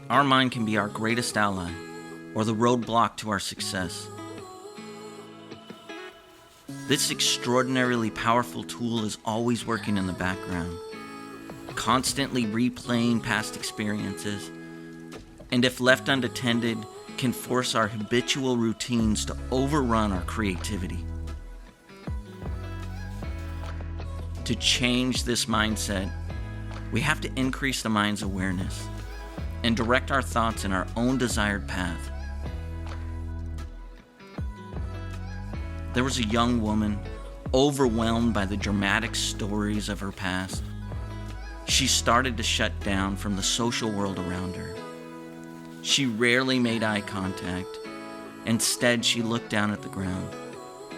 Our mind can be our greatest ally or the roadblock to our success. This extraordinarily powerful tool is always working in the background, constantly replaying past experiences, and if left unattended, can force our habitual routines to overrun our creativity. To change this mindset, we have to increase the mind's awareness and direct our thoughts in our own desired path. There was a young woman overwhelmed by the dramatic stories of her past. She started to shut down from the social world around her. She rarely made eye contact. Instead, she looked down at the ground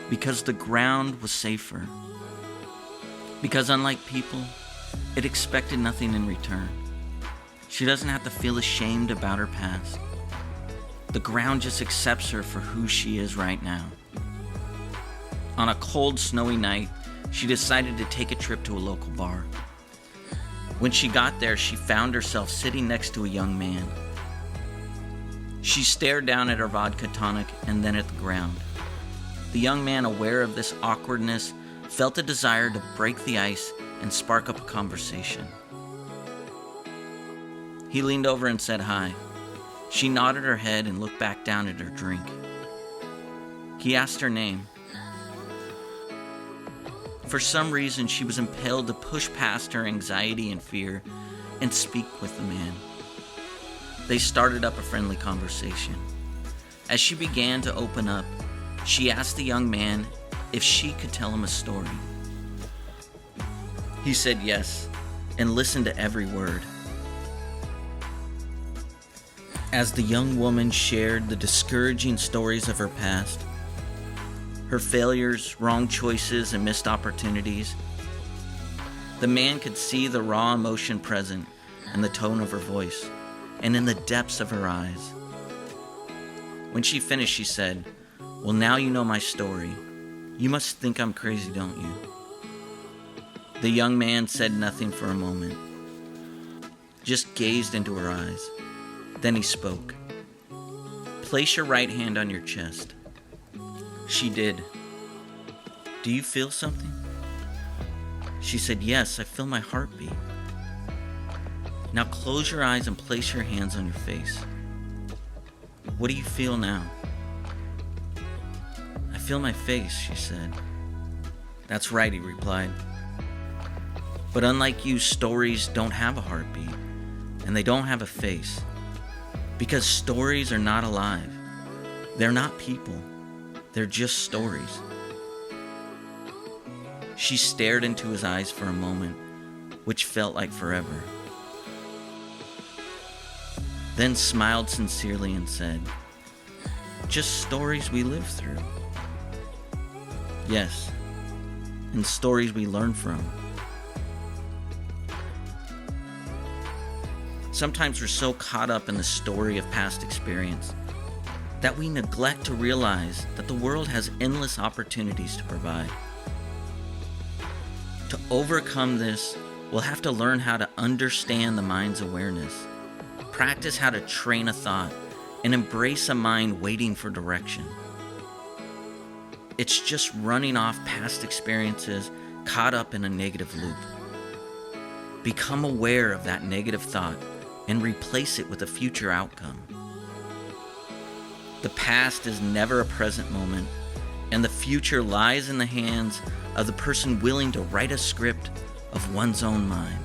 because the ground was safer. Because unlike people, it expected nothing in return. She doesn't have to feel ashamed about her past. The ground just accepts her for who she is right now. On a cold, snowy night, she decided to take a trip to a local bar. When she got there, she found herself sitting next to a young man. She stared down at her vodka tonic and then at the ground. The young man, aware of this awkwardness, felt a desire to break the ice and spark up a conversation. He leaned over and said hi. She nodded her head and looked back down at her drink. He asked her name. For some reason, she was impelled to push past her anxiety and fear and speak with the man. They started up a friendly conversation. As she began to open up, she asked the young man if she could tell him a story. He said yes and listened to every word. As the young woman shared the discouraging stories of her past, her failures, wrong choices, and missed opportunities, the man could see the raw emotion present in the tone of her voice and in the depths of her eyes. When she finished, she said, "Well, now you know my story. You must think I'm crazy, don't you?" The young man said nothing for a moment, just gazed into her eyes. Then he spoke. "Place your right hand on your chest." She did. "Do you feel something?" She said, "Yes, I feel my heartbeat." "Now close your eyes and place your hands on your face. What do you feel now?" "I feel my face," she said. "That's right," he replied. "But unlike you, stories don't have a heartbeat, and they don't have a face. Because stories are not alive. They're not people. They're just stories." She stared into his eyes for a moment, which felt like forever. Then smiled sincerely and said, "Just stories we live through." "Yes, and stories we learn from." Sometimes we're so caught up in the story of past experience that we neglect to realize that the world has endless opportunities to provide. To overcome this, we'll have to learn how to understand the mind's awareness, practice how to train a thought, and embrace a mind waiting for direction. It's just running off past experiences caught up in a negative loop. Become aware of that negative thought and replace it with a future outcome. The past is never a present moment, and the future lies in the hands of the person willing to write a script of one's own mind.